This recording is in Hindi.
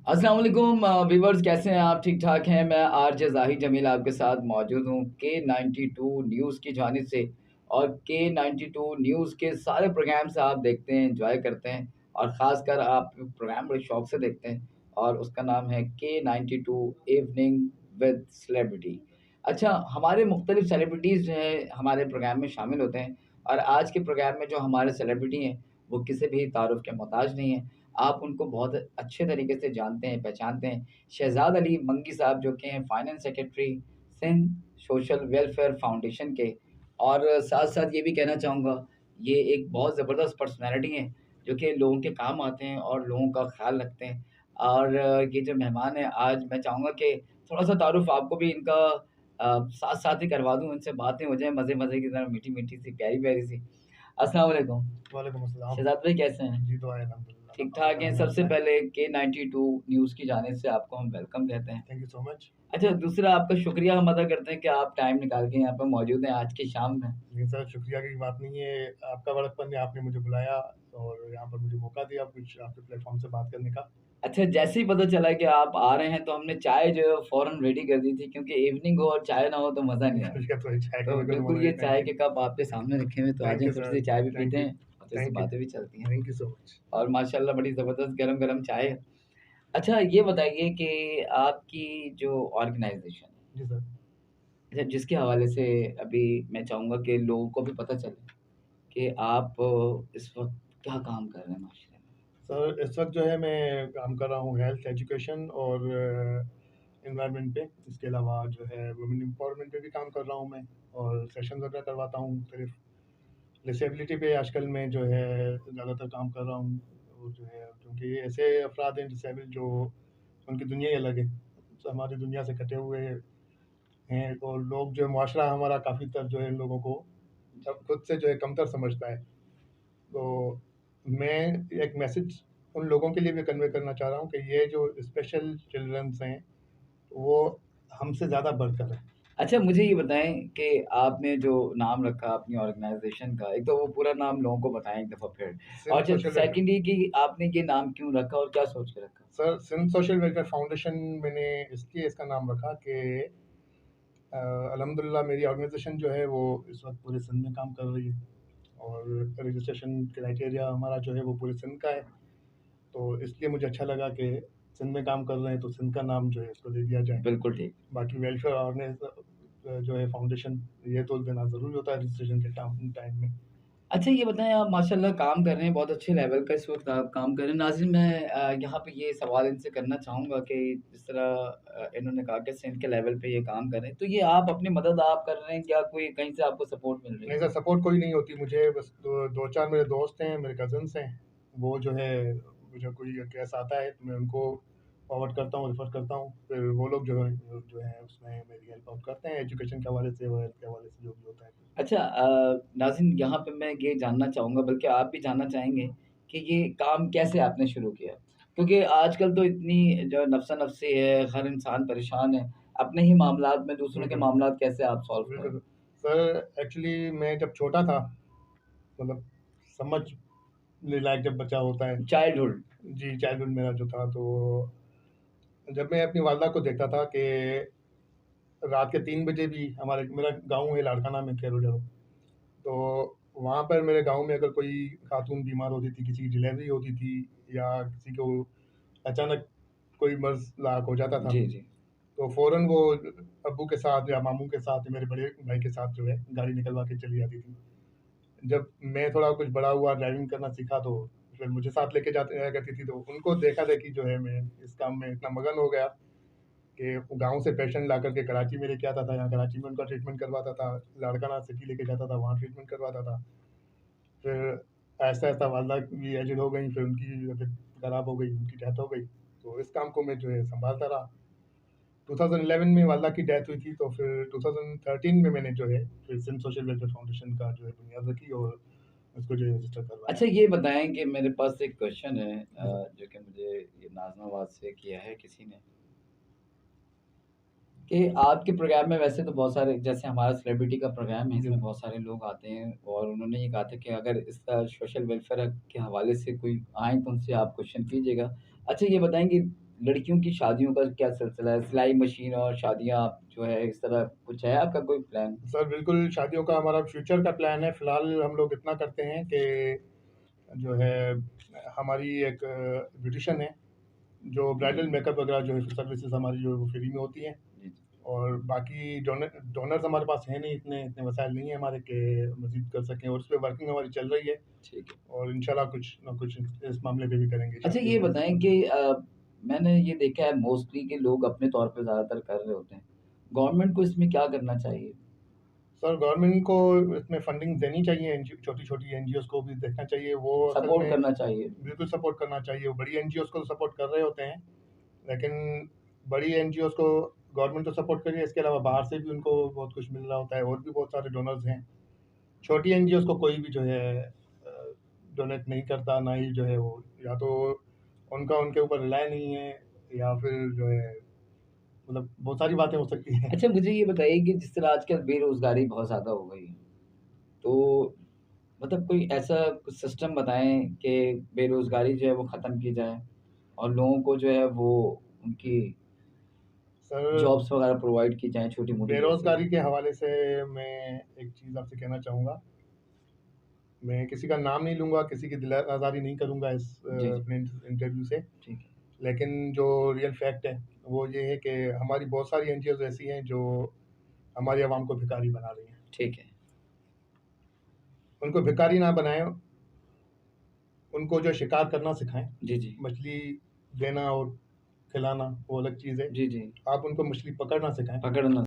अस्सलाम वालेकुम व्यूवर्स, कैसे हैं आप? ठीक ठाक हैं? मैं आरजे ज़ाहिद जमील आपके साथ मौजूद हूँ K92 न्यूज़ की जानिब से। और K92 न्यूज़ के सारे प्रोग्राम्स आप देखते हैं, एंजॉय करते हैं और ख़ासकर आप प्रोग्राम बड़े शौक से देखते हैं और उसका नाम है K92 इवनिंग विद सेलिब्रिटी। अच्छा, हमारे मुख्तलिफ सेलिब्रिटीज़ जो हैं हमारे प्रोग्राम में शामिल होते हैं और आज के प्रोग्राम में जो हमारे सेलिब्रिटी हैं वो किसी भी तारुफ़ के मोहताज नहीं हैं। आप उनको बहुत अच्छे तरीके से जानते हैं, पहचानते हैं। शहज़ाद अली मंगी साहब जो कि हैं finance secretary Sindh social welfare foundation के। और साथ-साथ ये भी कहना चाहूँगा, ये एक बहुत ज़बरदस्त पर्सनैलिटी हैं, जो कि लोगों के काम आते हैं और लोगों का ख़्याल रखते हैं। और ये जो मेहमान हैं आज मैं चाहूँगा कि थोड़ा-सा तारुफ़ आपको भी इनका साथ-साथ ही करवा दूँ, इनसे बातें हो जाएँ मज़े-मज़े की तरह मीठी-मीठी सी, प्यारी-प्यारी सी। अस्सलाम वालेकुम। वालेकुम अस्सलाम। शहज़ाद भाई कैसे हैं? जी, दुआ है अल्हम्दुलिल्लाह। आप ठीक-ठाक अपना हैं। दुआ सबसे बताएँ? पहले K92 न्यूज़ की जानिब से आपको हम वेलकम कहते हैं। Thank you so much. अच्छा, दूसरा आपका शुक्रिया हम अदा करते हैं कि आप टाइम निकाल के यहाँ पे मौजूद हैं आज की शाम में। नहीं सर, शुक्रिया की बात नहीं है। आपका बड़कपन है, आपने मुझे बुलाया और यहाँ पर मुझे मौका दिया कुछ आपके प्लेटफ़ॉर्म से बात करने का। अच्छा, जैसे ही पता चला कि आप आ रहे हैं तो हमने चाय जो है फ़ौरन रेडी कर दी थी, क्योंकि इवनिंग हो और चाय ना हो तो मज़ा नहीं आएगा। शुक्रिया तो चाय का तो बिल्कुल बिल्कुल मना ये नहीं। थैंक चाय यू। के कप आपके सामने रखे हुए हैं, तो आ थैंक जाएँ यू थोड़ी-सी सर। चाय भी थैंक पीते यू। हैं और थोड़ी-सी थैंक यू। बातें भी चलती हैं। Thank you so much. और माशाल्लाह बड़ी ज़बरदस्त गरम-गरम चाय है। अच्छा, ये बताइए कि आपकी जो ऑर्गनाइज़ेशन है, जी सर। अच्छा जिसके हवाले से अभी मैं चाहूँगा कि लोगों को भी पता चले कि आप इस वक़्त क्या काम कर रहे हैं माशरे में? सर, इस वक़्त जो है मैं काम कर रहा हूँ हेल्थ, एजुकेशन और एनवायरनमेंट पे। इसके अलावा जो है वुमेन एम्पावरमेंट पे भी काम कर रहा हूँ मैं और सेशंस वगैरह करवाता हूँ मुख्तलिफ। डिसेबिलिटी पे आजकल मैं जो है ज़्यादातर काम कर रहा हूँ और जो है क्योंकि ऐसे अफ़राद हैं डिसेबल जो उनकी दुनिया ही अलग है। तो हमारी दुनिया से कटे हुए हैं और लोग जो है मुआशरा हमारा काफ़ी तर जो है इन लोगों को अब खुद से जो है कमतर समझता है। तो मैं एक मैसेज उन लोगों के लिए भी कन्वे करना चाह रहा हूँ कि ये जो स्पेशल चिल्ड्रंस हैं, वो हमसे ज़्यादा बढ़कर हैं। अच्छा, मुझे ये बताएँ कि आपने जो नाम रखा अपनी ऑर्गनाइज़ेशन का, एक तो वो पूरा नाम लोगों को बताएँ एक दफ़ा फिर। सिंध और जो सोशल वेलफेयर सेकंडली कि आपने ये नाम क्यों रखा और क्या सोच के रखा? Sir, Sindh social welfare foundation मैंने इसलिए इसका नाम रखा कि अल्हम्दुलिल्लाह मेरी ऑर्गेनाइज़ेशन जो है वो इस वक़्त पूरे सिंध में काम कर रही है और रजिस्ट्रेशन क्राइटेरिया हमारा जो है वो पूरे सिंध का है। तो इसलिए मुझे अच्छा लगा कि सिंध में काम कर रहे हैं तो सिंध का नाम जो है इसको दे दिया जाए। बिल्कुल ठीक। बाकी वेलफेयर जो है फाउंडेशन ये तो देना ज़रूरी होता है रजिस्ट्रेशन के टाइम में। अच्छा, ये बताएँ, आप माशाल्लाह काम कर रहे हैं, बहुत अच्छे लेवल का इस वक़्त आप काम कर रहे हैं। नाज़रीन, मैं यहाँ पे ये सवाल इनसे करना चाहूँगा कि जिस तरह इन्होंने कहा कि सिंध के लेवल पे ये काम कर रहे हैं, तो ये आप अपनी मदद आप कर रहे हैं या कोई कहीं से आपको सपोर्ट मिल रही नहीं है? सर, सपोर्ट कोई नहीं होती मुझे, बस 2-4 मेरे दोस्त हैं, मेरे कज़िन्स हैं, वो जो है मुझे कोई केस आता है तो मैं उनको फॉरवर्ड करता हूँ, रेफ़र करता हूँ, फिर वो लोग जो है उसमें मेरी हेल्प आउट करते हैं एजुकेशन के हवाले से और हेल्थ के हवाले से जो भी होता है। अच्छा, नाज़रीन, यहाँ पे मैं ये जानना चाहूँगा, बल्कि आप भी जानना चाहेंगे कि ये काम कैसे आपने शुरू किया? क्योंकि आजकल तो इतनी जो नफ़्सा-नफ़सी है, हर इंसान परेशान है, अपने ही मामलात में दूसरों के बिल्कुल, मामलात कैसे आप सॉल्व बिल्कुल। करें? सर एक्चुअली मैं जब छोटा था, मतलब समझने लायक जब बच्चा होता है, चाइल्डहुड। जी, चाइल्डहुड मेरा जो था, तो जब मैं अपनी वालदा को देखता था कि रात के 3 बजे भी मेरा गाँव है लाड़काना में खैर-ओ-जरो, तो वहाँ पर मेरे गाँव में अगर कोई खातून बीमार होती थी, किसी की डिलीवरी होती थी या किसी को अचानक कोई मर्ज़ लाक हो जाता था, जी, जी। तो फ़ौरन वो अब्बू के साथ या मामू के साथ या मेरे बड़े भाई के साथ जो है गाड़ी निकलवा के चली जाती थी। जब मैं थोड़ा कुछ बड़ा हुआ, ड्राइविंग करना सीखा तो फिर मुझे साथ लेके जाते जाया करती थी, तो उनको देखा-देखी जो है मैं इस काम में इतना मगन हो गया कि गाँव से पेशेंट ला कर के कराची में लेके आता था, यहाँ कराची में उनका ट्रीटमेंट करवाता था, लाड़काना सिटी लेके जाता था, वहाँ ट्रीटमेंट करवाता था। फिर आहिस्ता-आहिस्ता वालदा भी एजेड हो गईं, फिर उनकी तबीयत खराब हो गई, उनकी डेथ हो गई। तो इस काम को मैं जो है सँभालता रहा। 2011 में वालदा की डेथ हुई थी, तो फिर 2013 में मैंने जो है फिर सिंध सोशल वेलफेयर फाउंडेशन का जो है बुनियाद रखी और उसको जो है रजिस्टर करवाया। अच्छा, ये बताएँ कि मेरे पास एक क्वेश्चन है जी सर। जो कि मुझे ये नाज़िमाबाद से किया है किसी ने, कि आपके प्रोग्राम में वैसे तो बहुत सारे, जैसे हमारा सेलिब्रिटी का प्रोग्राम है, जी इसमें सर। बहुत सारे लोग आते हैं और उन्होंने ये कहा था कि अगर सोशल वेलफेयर के हवाले से कोई आएँ तो उनसे आप क्वेश्चन कीजिएगा। अच्छा, ये बताएँ कि लड़कियों की शादियों का क्या सिलसिला है? सिलाई मशीन और शादियाँ जो है इस तरह कुछ है आपका कोई प्लान? सर बिल्कुल शादियों का हमारा फ्यूचर का प्लान है। फ़िलहाल हम लोग इतना करते हैं कि जो है हमारी एक ब्यूटिशियन है, जो ब्राइडल मेकअप वगैरह जो है सर्विसेज़ हमारी जो है वो फ्री में होती हैं। जी, जी। और बाकी डोनर्स हमारे पास हैं नहीं, इतने वसाइल नहीं है हमारे कि मज़ीद कर सकें, और उस पे वर्किंग हमारी चल रही है, ठीक है। और इंशाल्लाह कुछ ना कुछ इस मामले पे भी करेंगे अच्छा शादियों ये में। बताएँ कि मैंने ये देखा है मोस्टली कि लोग अपने तौर पे ज़्यादातर कर रहे होते हैं। गवर्नमेंट को इसमें क्या करना चाहिए? सर गवर्नमेंट को इसमें फंडिंग देनी चाहिए, छोटी-छोटी एनजीओज़ को भी देखना चाहिए। वो असल सपोर्ट में करना चाहिए। बिल्कुल सपोर्ट करना चाहिए। वो बड़ी एनजीओज़ को तो सपोर्ट कर रहे होते हैं, लेकिन बड़ी एनजीओज़ को गवर्नमेंट तो सपोर्ट कर रही है, इसके अलावा बाहर से भी उनको बहुत कुछ मिल रहा होता है, और भी बहुत सारे डोनर्स हैं। छोटी एनजीओज़ को कोई भी जो है डोनेट नहीं करता, ना ही जो है वो, या तो उनका उनके ऊपर रिलाय नहीं है, या फिर जो है मतलब बहुत सारी बातें हो सकती हैं। अच्छा मुझे ये बताइए कि जिस तरह आजकल बेरोज़गारी बहुत ज़्यादा हो गई है, तो मतलब कोई ऐसा कुछ सिस्टम बताएँ कि बेरोज़गारी जो है वो ख़त्म की जाए और लोगों को जो है वो उनकी सर जॉब्स वग़ैरह प्रोवाइड की जाएँ छोटी-मोटी जैसे। बेरोज़गारी के हवाले से मैं एक चीज़ आपसे कहना चाहूँगा। मैं किसी का नाम नहीं लूँगा, किसी की दिल आज़ारी नहीं करूँगा इस जी, जी। अपने इंटरव्यू से। ठीक है, लेकिन जो रियल फैक्ट है, वो ये है कि हमारी बहुत सारी एनजीओज़ ऐसी हैं जो हमारी आवाम को भिखारी बना रही हैं। ठीक है। उनको भिखारी ना बनाएँ, उनको जो शिकार करना सिखाएँ। जी, जी। मछली देना और खिलाना वो अलग चीज़ है। जी, जी। आप उनको मछली पकड़ना सिखाएँ। पकड़ना